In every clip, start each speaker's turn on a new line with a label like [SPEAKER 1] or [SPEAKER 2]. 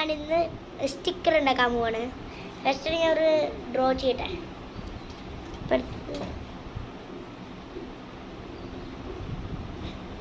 [SPEAKER 1] ഞാനിന്ന് സ്റ്റിക്കർ ഉണ്ടാക്കാൻ പോവാണ്. ഫസ്റ്റ് ഞാൻ ഒരു ഡ്രോ ചെയ്യട്ടെ.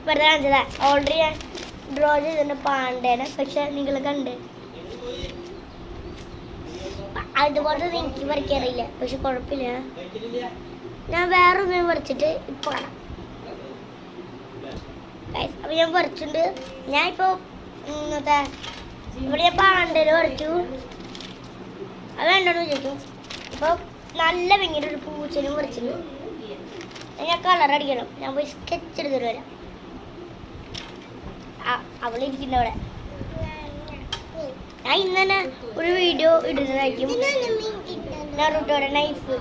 [SPEAKER 1] വെറുതെ കാണിച്ചതാ. ഓൾറെഡി ഞാൻ ഡ്രോ ചെയ്തിട്ടുണ്ട് പാണ്ടേനെ. പക്ഷെ നിങ്ങൾ കണ്ട് അതുപോലെ എനിക്ക് വരയ്ക്കാറില്ല. പക്ഷെ കുഴപ്പമില്ല, ഞാൻ വേറെ ഒന്നും വരച്ചിട്ട് ഇപ്പൊ കാണാം. അപ്പൊ ഞാൻ വരച്ചിട്ടുണ്ട്. ഞാൻ ഇപ്പൊ ഇന്നത്തെ ഇവിടെ ഞാൻ പാണ്ടേനെ വരച്ചു. അത് വേണ്ടെന്ന് വിചാരിച്ചു. ഇപ്പൊ നല്ല ഭയങ്കര ഒരു പൂച്ചനും വരച്ചിട്ടുണ്ട്. ഞാൻ കളർ അടിക്കണം. ഞാൻ പോയി സ്കെച്ച് എടുത്തിട്ട് വരാം. അവളിരിക്കുന്ന അവിടെ. ഞാൻ ഇന്ന് തന്നെ ഒരു വീഡിയോ ഇടുന്നതായിരിക്കും. നറുട്ടോടെ നൈഫ്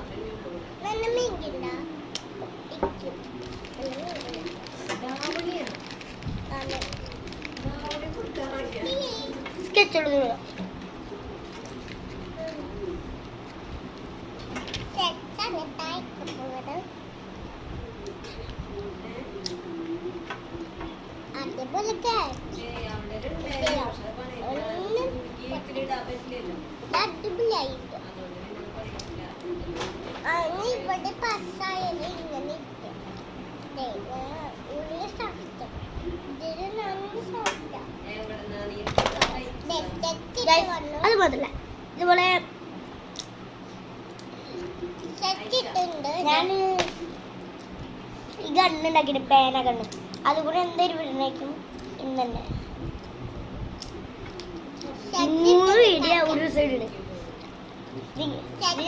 [SPEAKER 1] സ്കെച്ച് എടുത്തിട്ട് വരാം. അത് മാത്രല്ല, ഇതുപോലെ ഞാൻ ഈ ഗണ്ണുണ്ടാക്കിയിട്ട് പേന ഗണ്ണ് അതുകൂടെ എന്തായാലും വിടുന്നേക്കും ഇന്ന് തന്നെ. 3 വീഡിയോ ഒരു സൈഡില്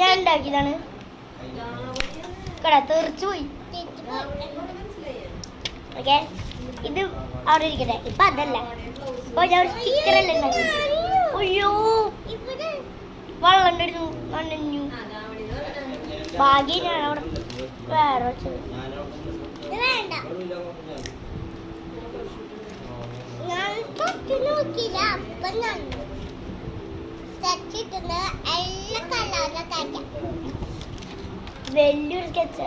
[SPEAKER 1] ഞാൻ ഉണ്ടാക്കിയതാണ്. കട തെറിച്ചു പോയി. ഓക്കെ, ഇത് അവിടെ ഇരിക്കട്ടെ. ഇപ്പൊ അതല്ല, ഇപ്പൊ ഞാൻ ഒരു സ്റ്റിക്കർ അല്ലേ ഉണ്ടാക്കി. അയ്യോ, വെള്ളം നനഞ്ഞു. ഭാഗ്യം ഞാൻ അവിടെ വേറെ വെച്ചത്. വലിയൊരു സ്കെച്ച്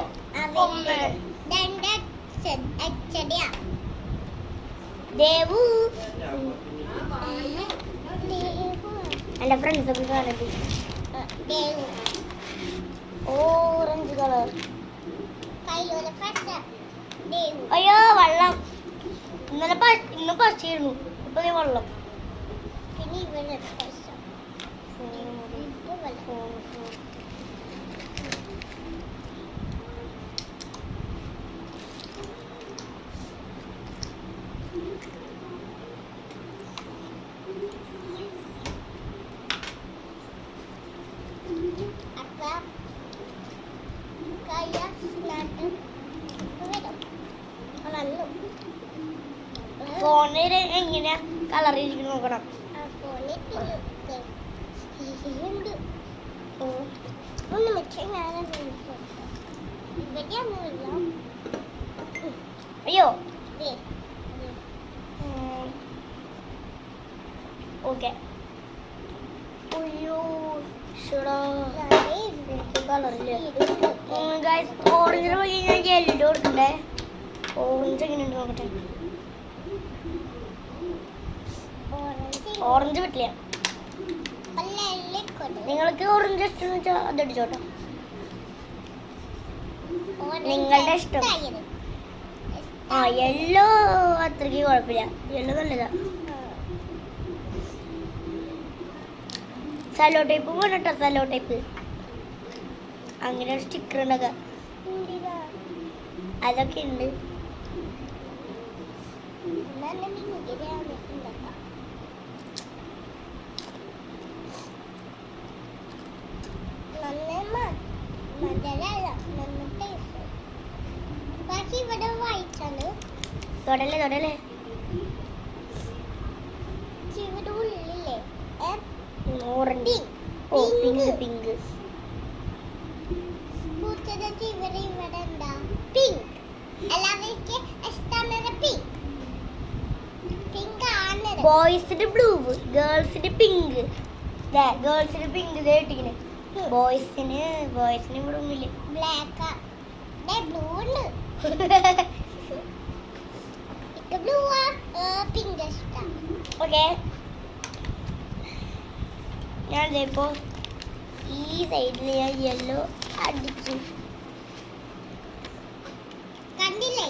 [SPEAKER 1] ദേവു എന്റെ ഫ്രണ്ട്സ് ഒക്കെ കാണുന്നത്. Orange colour. അയ്യോ, വെള്ളം. ഇന്ന് പശയായിരുന്നു. ഇപ്പൊ വെള്ളം. ഫോണിൽ എങ്ങനെയാ കളർ ഇരിക്കുന്നു നോക്കണം. അയ്യോ, ഓക്കെ. അയ്യോ കളറില്ല. ഓറഞ്ചിന് പോയി ഞാൻ യെല്ലോ എടുക്കണ്ടേ. ഓറഞ്ച് എങ്ങനെയുണ്ട് നോക്കട്ടെ. ഓറഞ്ച് പറ്റില്ല. നിങ്ങൾക്ക് ഓറഞ്ച് ഇഷ്ടം വെച്ചാൽ അതടിച്ചോട്ടോ, നിങ്ങളുടെ ഇഷ്ടം. യെല്ലോ അത്രയ്ക്ക് കുഴപ്പമില്ല. യെല്ലോ നല്ലതാ. സലോ ടൈപ്പ് വേണട്ടോ. സലോ ടൈപ്പ് അങ്ങനെ ഒരു സ്റ്റിക്കർ ഉണ്ടാക്കാം. അതൊക്കെ ഉണ്ട്. തൊടല്ലേ തൊടല്ലേ. ഓറഞ്ച്. ഓ, പിങ്ക് പിങ്ക്. ബോയ്സിന്റെ ബ്ലൂ, ഗേൾസിന്റെ പിങ്ക്. ഗേൾസിന്റെ പിങ്ക് ഇട്ടിങ്ങനെ. ബോയ്സിന് ഇവിടെ ഒന്നുമില്ല. ബ്ലാക്ക് ബ്ലൂ ഉണ്ട്. ബ്ലൂ പിങ്ക് ഇഷ്ടം. ഓക്കെ, ഞാനിപ്പോ ഈ സൈഡിൽ ഞാൻ യെല്ലോ അടിച്ചു. കണ്ടില്ലേ?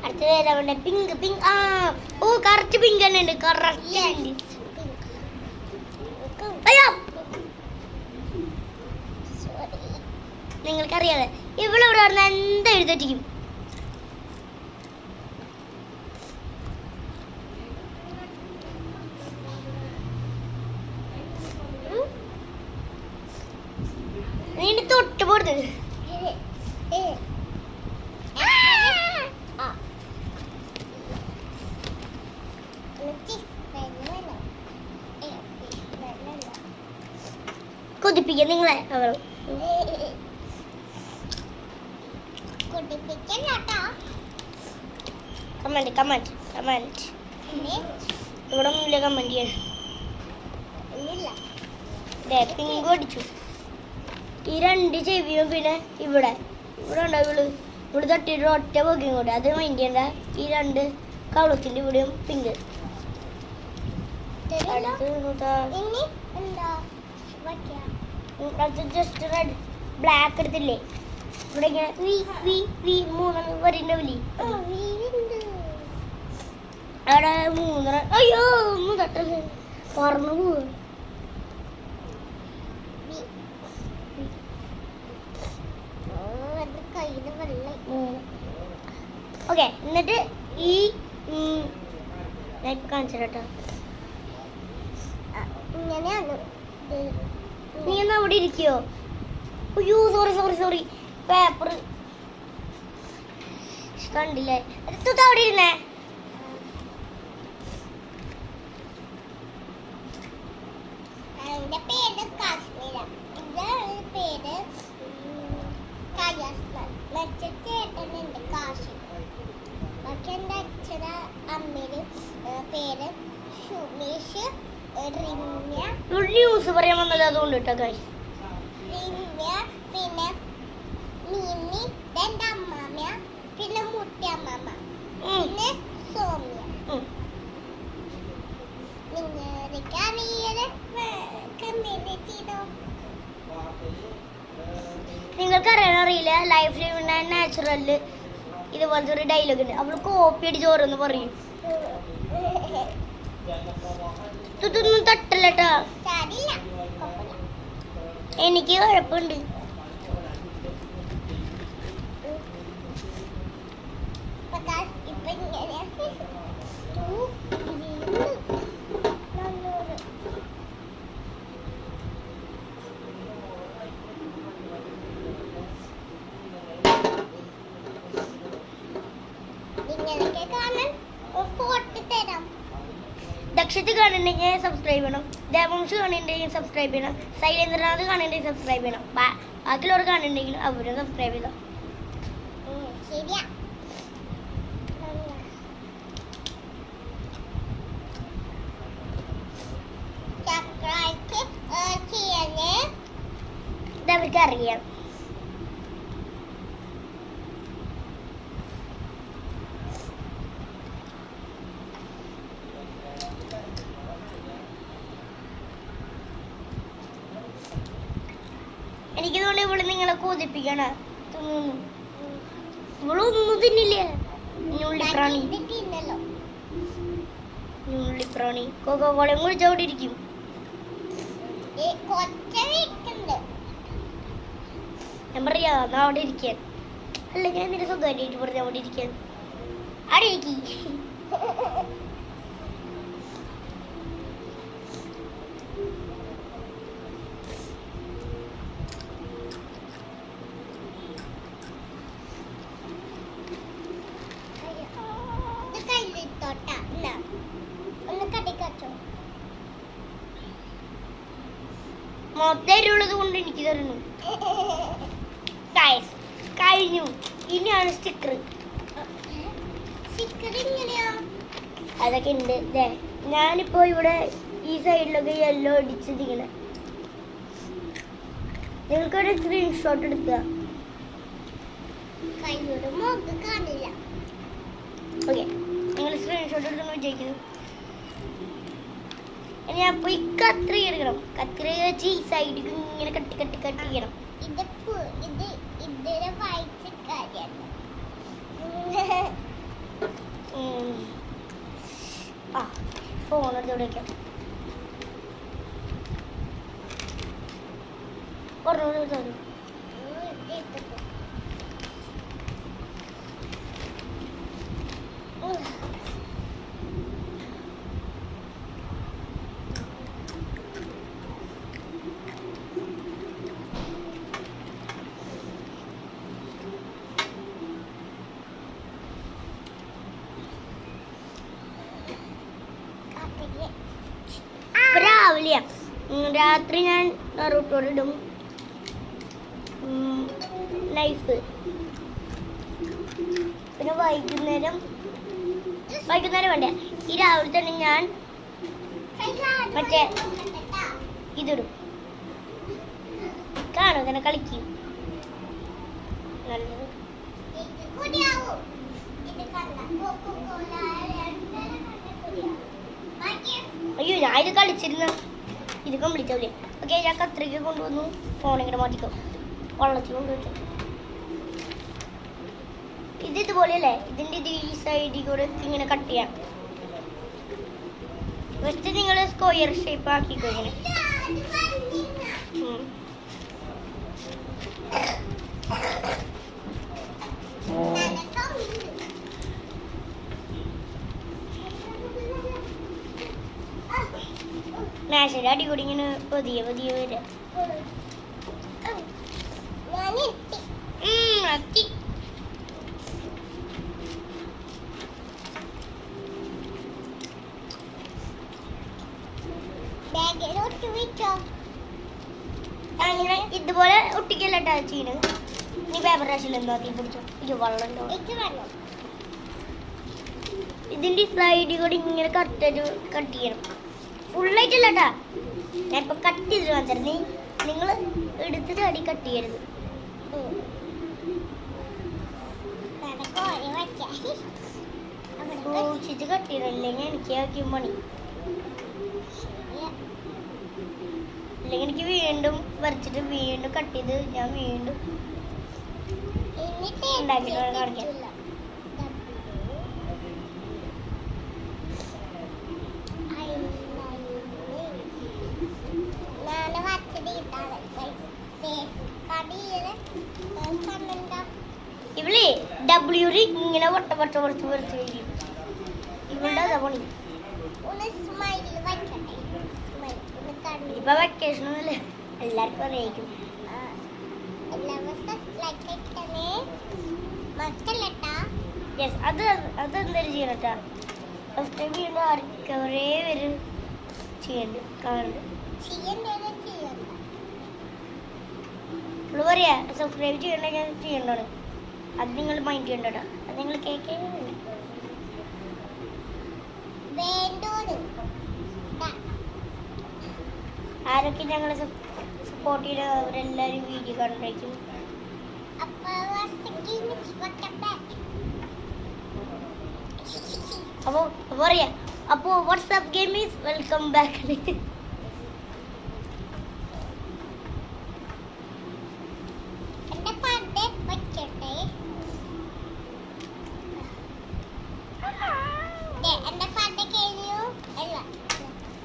[SPEAKER 1] അടുത്തത് പിങ്ക് പിങ്ക്. ആ ഓ കറക്റ്റ് പിങ്ക് തന്നെ ഉണ്ട്. കറക്റ്റ് നിങ്ങൾക്കറിയാതെ ഇവളിവിടെ പറഞ്ഞാൽ എന്താ എഴുതറ്റിക്കും. നീ തൊട്ട് പോടുന്നത് കൊതിപ്പിക്ക നിങ്ങളെ അവൾ കമന്റ് കമന്റ് കമന്റ് ഇവിടെ ഒന്നുമില്ല കമന്റ് ചെയ്യാൻ. പിങ്ക് അടിച്ചു. ഈ രണ്ട് ചെവിയും പിന്നെ ഇവിടെ ഇവിടെ ഉണ്ടാവും. ഇവിടെ തട്ടിയിട്ട് ഒറ്റ പോക്കിയും കൂടെ അത് മൈൻഡ് ചെയ്യണ്ട. ഈ രണ്ട് കവളത്തിന്റെ ഇവിടെയും പിങ്ക്. ജസ്റ്റ് റെഡ് ബ്ലാക്ക് എടുത്തില്ലേ ഇവിടെ ഇങ്ങനെ മൂന്നെണ്ണം വരുന്നുണ്ടാവില്ലേ അവിടെ മൂന്നെണ്ണം. അയ്യോ ഒന്ന് തട്ടത് പറന്നു പോവുക. ഓക്കെ എന്നിട്ട് ഈ കാണിച്ചു കേട്ടോ. ഇങ്ങനെയാണ്. നീ എന്നാ അവിടെ ഇരിക്കോ? അയ്യോ സോറി സോറി സോറി പേപ്പർ കണ്ടില്ലേ? അവിടെ ഇരുന്നേ. എന്റെ പേര് കാശ്മീര. ഇതാണ് പേര് കജാസ്താൻ. മറ്റേ ചേട്ടനുണ്ട് കാശി. പക്ഷെ എൻ്റെ അച്ഛന് അമ്മയുടെ പേര് സുമേഷ് റിമ്യ. ന്യൂസ് പറയാൻ വന്നത് അതുകൊണ്ട് കേട്ടോ ഗൈസ്. റിമ്യ പിന്നെ മിന്നി എൻ്റെ അമ്മാമ്മ പിന്നെ മുട്ടി അമ്മാമ്മ പിന്നെ സോമ്യ. നിങ്ങൾക്ക് അറിയാതെ കമന്റ് ചെയ്തോ. നിങ്ങൾക്ക് അറിയില്ല ലൈഫിൽ നാച്ചുറല് ഇതുപോലത്തെ ഒരു ഡയലോഗ് ഉണ്ട്. അവൾ കോപ്പി അടിച്ച് ഓരോന്ന് പറയും. ഇതൊന്നും തട്ടല്ലട്ടാ. എനിക്ക് കുഴപ്പമുണ്ട്. ദക്ഷത്ത് കാണുന്നുണ്ടെങ്കിൽ സബ്സ്ക്രൈബ് ചെയ്യണം. ദേവംശ് കാണുന്നുണ്ടെങ്കിൽ സബ്സ്ക്രൈബ് ചെയ്യണം. ശൈലേന്ദ്രനാഥ് കാണുന്നുണ്ടെങ്കിൽ സബ്സ്ക്രൈബ് ചെയ്യണം. ബാക്കിയുള്ളവർ കാണുന്നുണ്ടെങ്കിൽ അവരും സബ്സ്ക്രൈബ് ചെയ്തോ. ശരിയാ. ഇതവർക്ക് അറിയാം. എനിക്കിതുകൊണ്ട് ഇവിടെ നിങ്ങളെ കൊതിപ്പിക്കണ. ഇവളൊന്നും തിന്നില്ലേ. ഞുള്ളിപ്രാണി ഞുള്ളിപ്രാണി കൊക്കോളയും കുടിച്ച് അവിടെ ഇരിക്കും. ഞാൻ പറയാ അവിടെ ഇരിക്കാൻ. അല്ലെങ്കിൽ നിന്റെ സ്വന്തമായിട്ട് പറഞ്ഞ അവിടെ ഇരിക്കാൻ. അവിടെ ഇരിക്കി. മൊത്തരുള്ളത് കൊണ്ട് എനിക്ക് തരുന്നു. കഴിഞ്ഞു. ഇനിയാണ് സ്റ്റിക്കർ. അതൊക്കെ ഉണ്ട്. ഞാനിപ്പോ ഇവിടെ ഈ സൈഡിലൊക്കെ യെല്ലോ അടിച്ചിരിക്കണേ. നിങ്ങൾക്കൊരു സ്ക്രീൻഷോട്ട് എടുക്കുക. കാണില്ല. ഓക്കെ, നിങ്ങൾ സ്ക്രീൻഷോട്ട് എടുക്കുന്നു വിജയിക്കുന്നു. ഇനി അപ്പൊ ഈ കത്രി എടുക്കണം. കത്രി വെച്ച് ഈ സൈഡിൽ ഇങ്ങനെ കട്ടി കട്ടി കട്ട് ചെയ്യണം. ആ ഫോൺ എടുത്ത് വെക്കാം. പറഞ്ഞു രാവിലെ രാത്രി ഞാൻ റൂട്ടോടിടും നൈഫ്. പിന്നെ വൈകുന്നേരം വേണ്ട, ഈ രാവിലെ തന്നെ ഞാൻ മറ്റേ ഇതിടും. കാണും തന്നെ കളിക്കും. നല്ലത്. അയ്യോ, ഞാൻ ഇത് കളിച്ചിരുന്ന ഇത് കംപ്ലീറ്റ് ആവില്ലേ. ഓക്കെ, ഞാൻ കത്രിക കൊണ്ടുവന്നു. ഫോൺ ഇങ്ങനെ മാറ്റിക്കോ, വെള്ളത്തിൽ കൊണ്ടുവയ്ക്കാം. ഇത് ഇതുപോലെയല്ലേ, ഇതിൻ്റെ ഇത് ഈ സൈഡിൽ കൂടെ ഇങ്ങനെ കട്ട് ചെയ്യാം. ഫസ്റ്റ് നിങ്ങൾ സ്ക്വയർ ഷേപ്പ് ആക്കിക്കോ ഇങ്ങനെ. മേശയുടെ അടികൂടി ഇങ്ങനെ പതിയെ പതിയെ വരാം. അങ്ങനെ ഇതുപോലെ ഒട്ടിക്കല്ലോ ചെയ്യുന്നത്. നീ പേപ്പർ റാഷിൽ എന്തോ തീ പിടിച്ചോ. ഇത് വെള്ളം ഉണ്ടോ? ഇതിന്റെ സൈഡിൽ കൂടി ഇങ്ങനെ കറക്റ്റായിട്ട് കട്ട് ചെയ്യണം. ഫുള്ളായിട്ടില്ല കേട്ടാ, ഞാൻ ഇപ്പൊ കട്ട് ചെയ്തിട്ട് കാണിച്ചാൽ നിങ്ങൾ എടുത്ത് ചാടി കട്ട് ചെയ്യരുത്. സൂക്ഷിച്ച് കട്ട് ചെയ്യണില്ലെങ്കിൽ എനിക്ക് ആക്കി പണി. അല്ലെങ്കിൽ എനിക്ക് വീണ്ടും വരച്ചിട്ട് വീണ്ടും കട്ട് ചെയ്ത് ഞാൻ വീണ്ടും ഉണ്ടാക്കിയിട്ട് കാണിക്കാം. ഇവളെ ഡബ്ല്യു ഇങ്ങനെ വട്ട വട്ട വരച്ച് വരച്ച് വയ്ക്കും. ഇവളുടെ അതാ പണി. ഇപ്പൊ വെക്കേഷൻ ഒന്നുമില്ല, എല്ലാവർക്കും അറിയിക്കും. അതെന്തായാലും ചെയ്യണട്ടാ. ഫസ്റ്റ് ടൈം വീണ്ടും കുറേ പേര് ചെയ്യണ്ട് കാണുന്നുണ്ട്. പറയാ സബ്സ്ക്രൈബ് ചെയ്യണ്ടെങ്കിൽ ചെയ്യണ്ടാണ്. അത് നിങ്ങൾ മൈൻഡ് ചെയ്യണ്ടോ, അത് നിങ്ങൾ കേൾക്കേ. ആരൊക്കെ ഞങ്ങളെ സപ്പോർട്ട് ചെയ്ത് അവരെല്ലാവരും വീഡിയോ കണ്ടിരിക്കും. അപ്പോൾ പറയാ, അപ്പോൾ WhatsApp game is welcome back.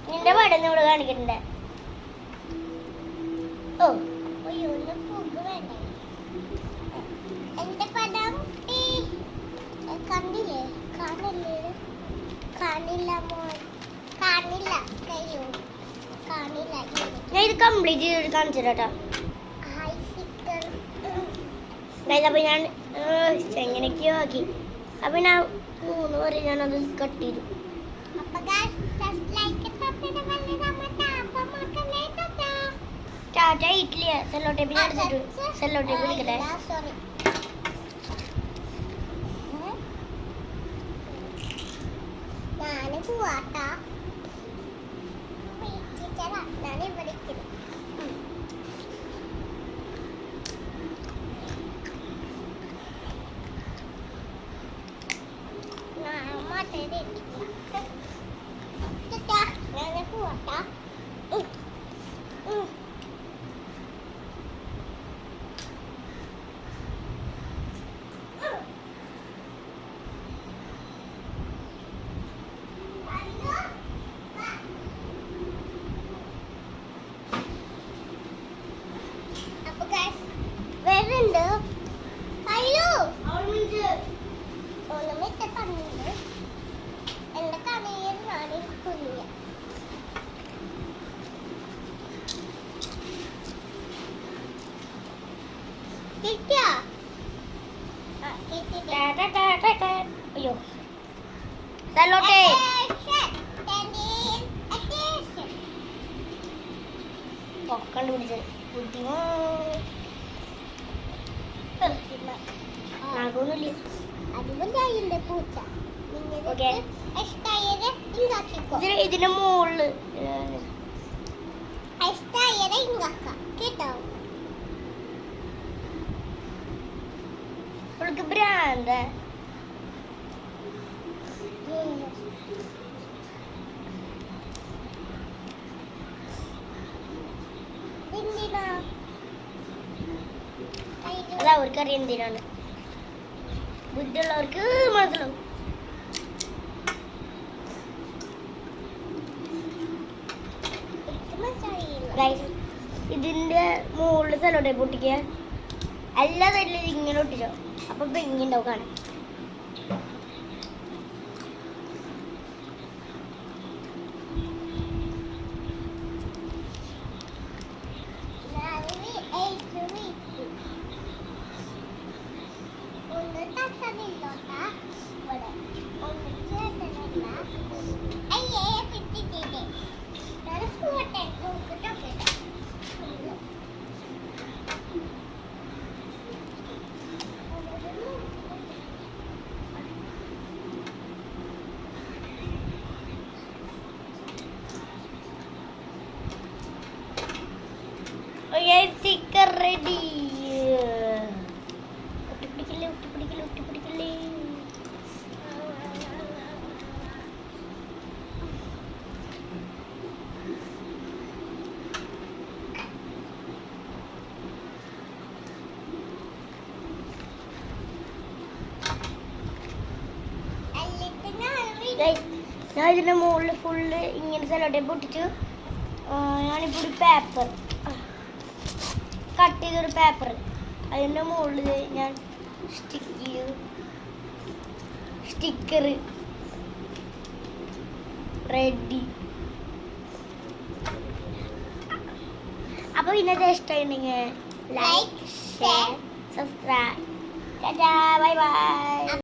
[SPEAKER 1] നിന്റെ പടം ഇവിടെ കാണിക്കണ്ടേ? ഓ എന്റെ പടം കണ്ടില്ലേ? ഞാൻ ഇത് കംപ്ലീറ്റ് ചെയ്ത് കാണിച്ചു കേട്ടോ. അപ്പൊ ഞാൻ എങ്ങനെയൊക്കെയോ ആക്കി. അപ്പൊ ഞാൻ 3 വരെ ഞാനത് കട്ട് ചെയ്തു. ടാറ്റ ഇഡ്ഡലി സെല്ലോ ടേപ്പ് അടിച്ചിട്ട് സെല്ലോ ടേപ്പ് എടുക്കട്ടെ. ഞാന് പോവാട്ടാ. അയ്യോ തലോട്ടെ കണ്ടുപിടിച്ചത് ബുദ്ധിമോ നാകൊന്നുമില്ല ഇതിന്റെ മുകളില് കേട്ടോ അവൾക്ക് ഭ്രാന്ത അത് അവർക്കറിയാം എന്തിനാണ് ബുദ്ധിയുള്ളവർക്ക് മനസ്സിലാവും ഇതിന്റെ മുകളിൽ സ്ഥലോട്ടെ പൊട്ടിക്കുക എല്ലാ തല്ലും ഇങ്ങനെ ഒട്ടിച്ചോ അപ്പൊ പെങ്ങിണ്ടാവും കാണാൻ sticker ready. ഒട്ടിപ്പിടിക്കല്ലേ. ഞാൻ ഇതിന്റെ മുകളിൽ ഫുള്ള് ഇങ്ങനെ സെലോട്ടെ പൊട്ടിച്ചു. ഞാനിപ്പോൾ ഒരു പേപ്പർ കട്ട് ചെയ്തൊരു പേപ്പർ അതിൻ്റെ മുകളിൽ ഞാൻ സ്റ്റിക്കർ റെഡി. അപ്പോൾ ഇന്നത്തെ ഇഷ്ടമുണ്ടെങ്കിൽ like share subscribe. Bye bye.